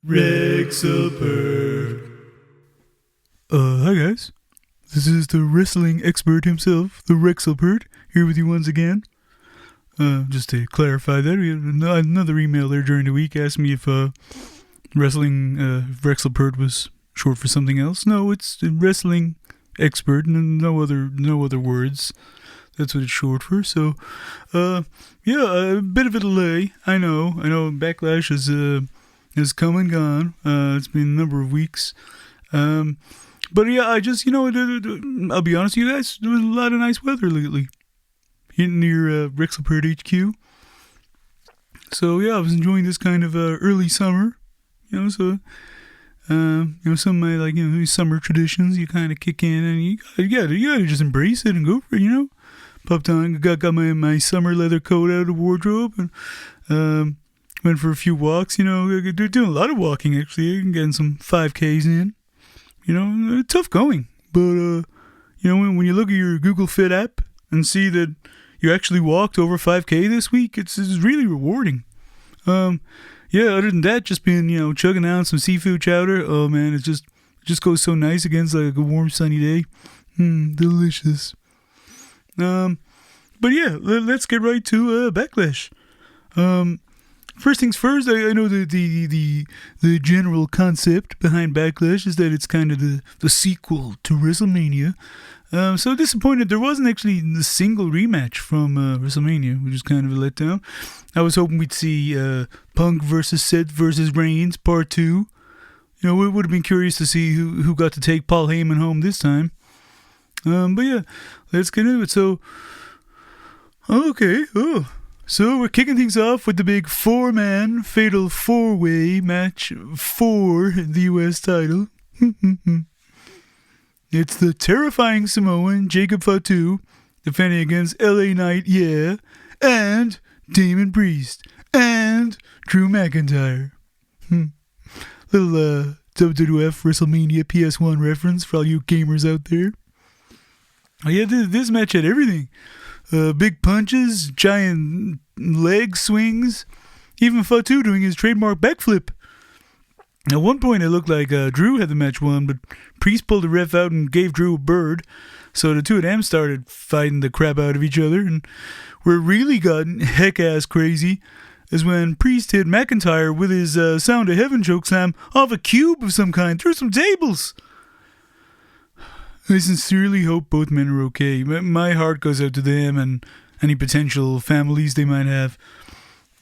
Wrexlepert. Hi guys. This is the wrestling expert himself, the Wrexlepert, here with you once again. Just to clarify that, we had another email there during the week asking me if wrestling Wrexlepert was short for something else. No, it's wrestling expert, and no other words. That's what it's short for. So, a bit of a delay. I know. Backlash has come and gone. It's been a number of weeks. But yeah, I just, I'll be honest with you guys, there was a lot of nice weather lately near Wrexlepert HQ. So yeah, I was enjoying this kind of early summer, some of my summer traditions you kind of kick in, and you gotta just embrace it and go for it, Popped on, got my summer leather coat out of the wardrobe, and went for a few walks, doing a lot of walking actually, getting some 5Ks in. Tough going, but when you look at your Google Fit app and see that you actually walked over 5K this week, it's really rewarding. Other than that, just been chugging down some seafood chowder. Oh man, it just goes so nice against like a warm sunny day. Delicious. But yeah, let's get right to Backlash. First things first, I know the general concept behind Backlash is that it's kind of the sequel to WrestleMania. So disappointed there wasn't actually the single rematch from WrestleMania, which is kind of a letdown. I was hoping we'd see Punk versus Seth versus Reigns Part 2. We would have been curious to see who got to take Paul Heyman home this time. But yeah, let's get into it. So, okay, So we're kicking things off with the big 4-man fatal 4-way match for the U.S. title. It's the terrifying Samoan Jacob Fatu defending against LA Knight, and Damon Priest, and Drew McIntyre. Little WWF WrestleMania PS1 reference for all you gamers out there. Oh yeah, this match had everything. Big punches, giant leg swings, even Fatu doing his trademark backflip. At one point it looked like Drew had the match won, but Priest pulled the ref out and gave Drew a bird, so the two of them started fighting the crap out of each other, and where it really got heck-ass crazy is when Priest hit McIntyre with his Sound of Heaven chokeslam off a cube of some kind through some tables. I sincerely hope both men are okay. My heart goes out to them and any potential families they might have.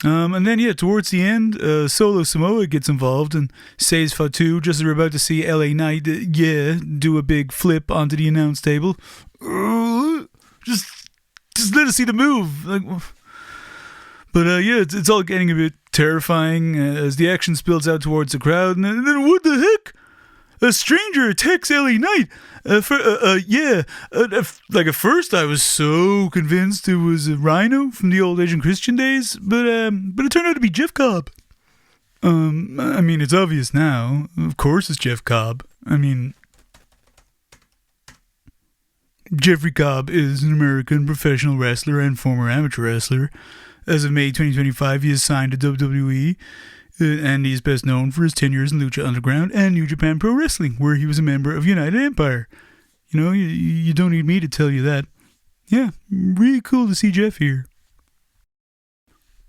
And then, towards the end, Solo Samoa gets involved and saves Fatu just as we're about to see LA Knight, do a big flip onto the announce table. Just let us see the move. But it's all getting a bit terrifying as the action spills out towards the crowd. And then what the heck? A stranger attacks LA Knight. At first I was so convinced it was a Rhino from the old Asian Christian days, but it turned out to be Jeff Cobb. It's obvious now. Of course it's Jeff Cobb. Jeffrey Cobb is an American professional wrestler and former amateur wrestler. As of May 2025, he is signed to WWE. And he's best known for his tenures in Lucha Underground and New Japan Pro Wrestling, where he was a member of United Empire. You don't need me to tell you that. Yeah, really cool to see Jeff here.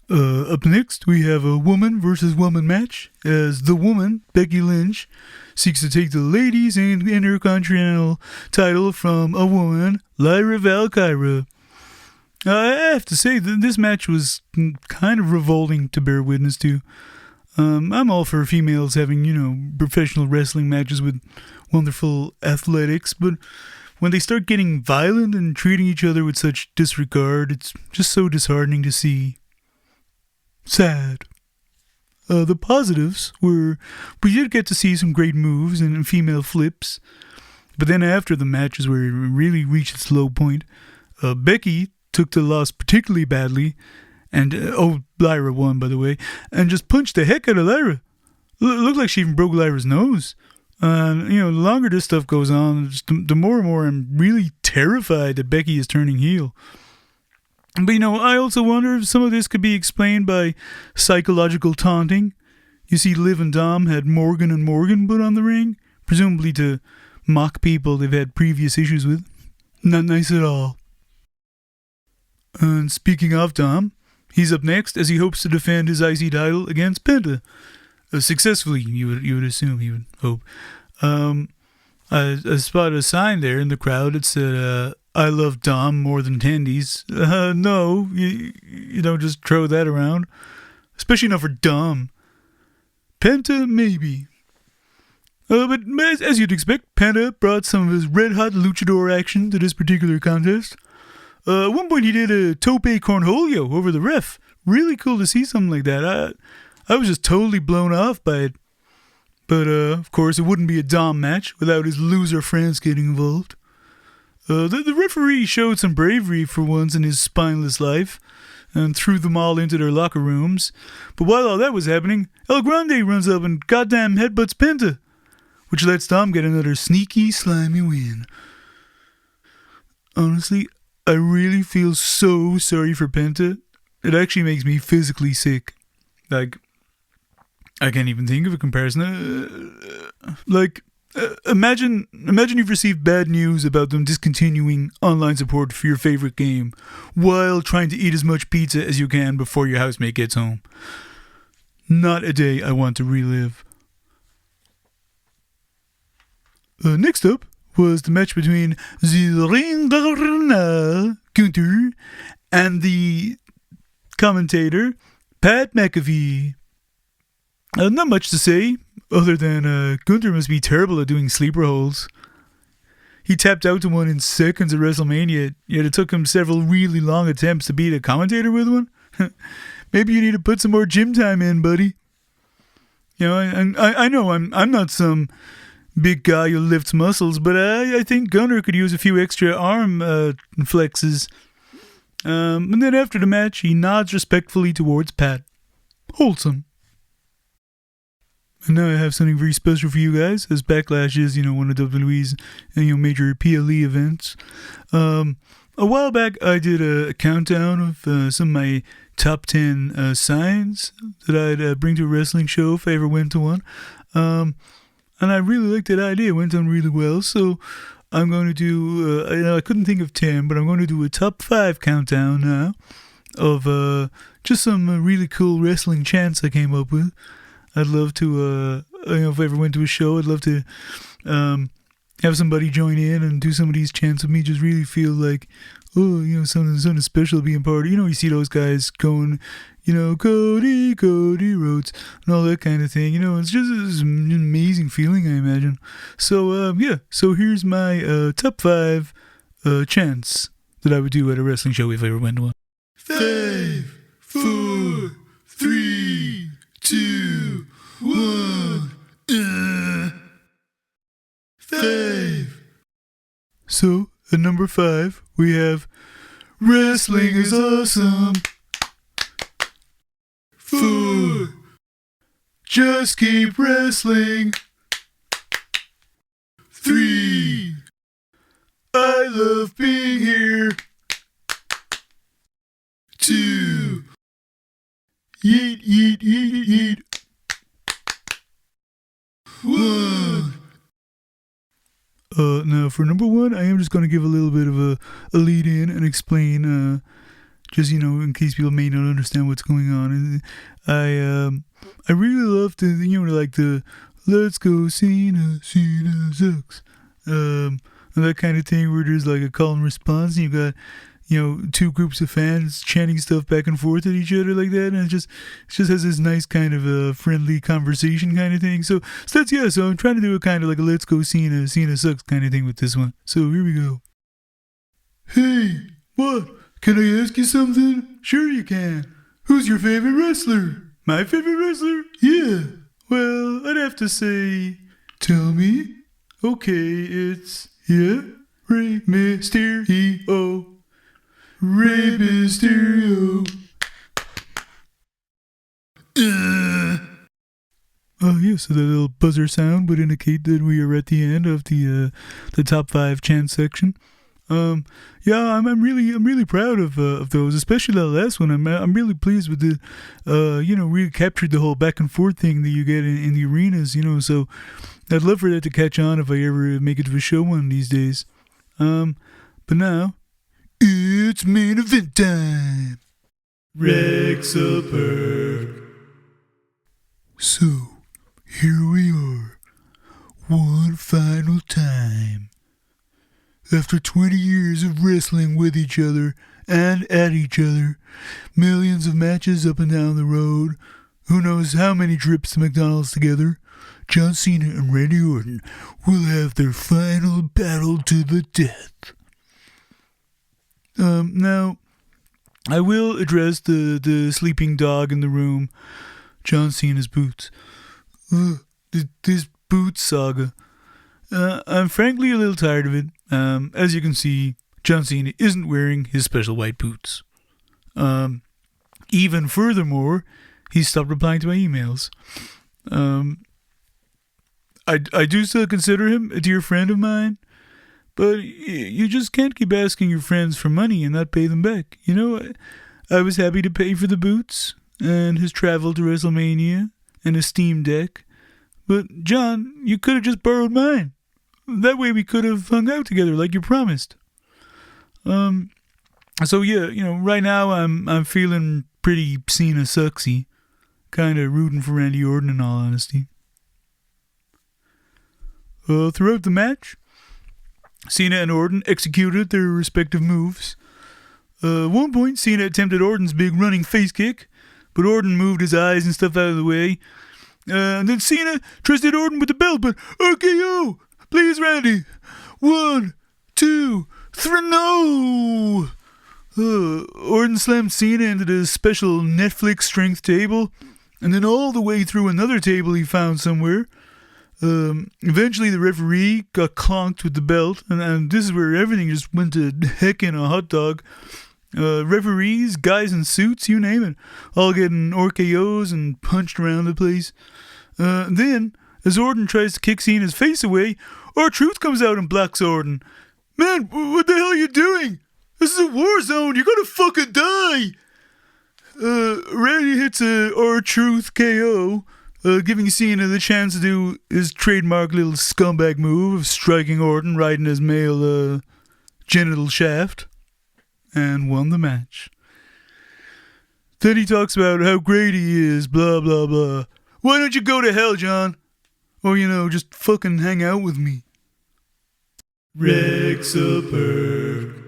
Up next, we have a woman versus woman match, as the woman, Becky Lynch, seeks to take the ladies' and Intercontinental title from a woman, Lyra Valkyra. I have to say that this match was kind of revolting to bear witness to. I'm all for females having, professional wrestling matches with wonderful athletics, but when they start getting violent and treating each other with such disregard, it's just so disheartening to see. Sad. The positives were we did get to see some great moves and female flips, but then after the match is where it really reached its low point. Becky took the loss particularly badly, and Lyra won, by the way, and just punched the heck out of Lyra. Looked like she even broke Lyra's nose. The longer this stuff goes on, the more and more I'm really terrified that Becky is turning heel. But I also wonder if some of this could be explained by psychological taunting. You see, Liv and Dom had Morgan and Morgan put on the ring, presumably to mock people they've had previous issues with. Not nice at all. And speaking of Dom, he's up next as he hopes to defend his IC title against Penta. Successfully, you would assume, you would hope. I spotted a sign there in the crowd that said, I love Dom more than Tendies. No, you don't just throw that around. Especially not for Dom. Penta, maybe. But as you'd expect, Penta brought some of his red-hot luchador action to this particular contest. At one point he did a tope cornholio over the ref. Really cool to see something like that. I was just totally blown off by it. But, of course, it wouldn't be a Dom match without his loser friends getting involved. The referee showed some bravery for once in his spineless life and threw them all into their locker rooms. But while all that was happening, El Grande runs up and goddamn headbutts Penta, which lets Dom get another sneaky, slimy win. Honestly, I really feel so sorry for Penta. It actually makes me physically sick. Like, I can't even think of a comparison. Imagine you've received bad news about them discontinuing online support for your favorite game while trying to eat as much pizza as you can before your housemate gets home. Not a day I want to relive. Next up was the match between the Ring Gunther and the commentator Pat McAfee. Not much to say, other than Gunther must be terrible at doing sleeper holds. He tapped out to one in seconds at WrestleMania, yet it took him several really long attempts to beat a commentator with one. Maybe you need to put some more gym time in, buddy. You know, I know I'm not some big guy who lifts muscles, but I think Gunther could use a few extra arm flexes. And then after the match, he nods respectfully towards Pat. Wholesome. And now I have something very special for you guys, as Backlash is, one of WWE's major PLE events. A while back, I did a countdown of some of my top 10 signs that I'd bring to a wrestling show if I ever went to one. And I really liked that idea. It went down really well, so I'm going to do, I couldn't think of 10, but I'm going to do a top 5 countdown now of just some really cool wrestling chants I came up with. I'd love to, if I ever went to a show, I'd love to have somebody join in and do some of these chants with me. Just really feel like, something special being part of. You see those guys going, Cody Rhodes, and all that kind of thing. It's just an amazing feeling, I imagine. So, so here's my top 5 chants that I would do at a wrestling show if I ever went to one. 5, 4, 3, 2, 1. 5. So, at number 5, we have Wrestling is Awesome. 4. Just keep wrestling. 3. I love being here. 2. Yeet, yeet, yeet, yeet. 1. Now for number 1, I am just going to give a little bit of a lead in and explain, just, in case people may not understand what's going on. I really love the let's go Cena sucks, that kind of thing where there's like a call and response and you got, two groups of fans chanting stuff back and forth at each other like that, and it just has this nice kind of a friendly conversation kind of thing. So I'm trying to do a kind of like a let's go Cena sucks kind of thing with this one. So here we go. Hey, what? Can I ask you something? Sure you can. Who's your favorite wrestler? My favorite wrestler? Yeah. Well, I'd have to say, tell me. Okay, it's, Rey Mysterio. Rey Mysterio. So that little buzzer sound would indicate that we are at the end of the top 5 chant section. Yeah, I'm really proud of those, especially that last one. I'm really pleased with the, really captured the whole back and forth thing that you get in the arenas, so I'd love for that to catch on if I ever make it to a show one of these days. But now, it's main event time. Wrexlepert. So, here we are, one final time. After 20 years of wrestling with each other and at each other, millions of matches up and down the road, who knows how many trips to McDonald's together, John Cena and Randy Orton will have their final battle to the death. Now, I will address the sleeping dog in the room, John Cena's boots. This boots saga. I'm frankly a little tired of it. As you can see, John Cena isn't wearing his special white boots. Even furthermore, he stopped replying to my emails. I do still consider him a dear friend of mine, but you just can't keep asking your friends for money and not pay them back. I was happy to pay for the boots and his travel to WrestleMania and a Steam Deck, but John, you could have just borrowed mine. That way we could have hung out together like you promised. So yeah, right now I'm feeling pretty Cena sucksy. Kind of rooting for Randy Orton in all honesty. Throughout the match, Cena and Orton executed their respective moves. At one point, Cena attempted Orton's big running face kick, but Orton moved his eyes and stuff out of the way. And then Cena tries to hit Orton with the belt, but RKO! Please, Randy! 1, 2, 3, no! Orton slammed Cena into the special Netflix strength table, and then all the way through another table he found somewhere. Eventually the referee got clonked with the belt, and this is where everything just went to heck in a hot dog. Referees, guys in suits, you name it, all getting RKOs and punched around the place. Then, as Orton tries to kick Cena's face away, R-Truth comes out and blocks Orton. Man, what the hell are you doing? This is a war zone, you're gonna fucking die! Randy hits a R-Truth KO, giving Cena the chance to do his trademark little scumbag move of striking Orton right in his male genital shaft, and won the match. Then he talks about how great he is, blah blah blah. Why don't you go to hell, John? Or, just fucking hang out with me. Wrexlepert.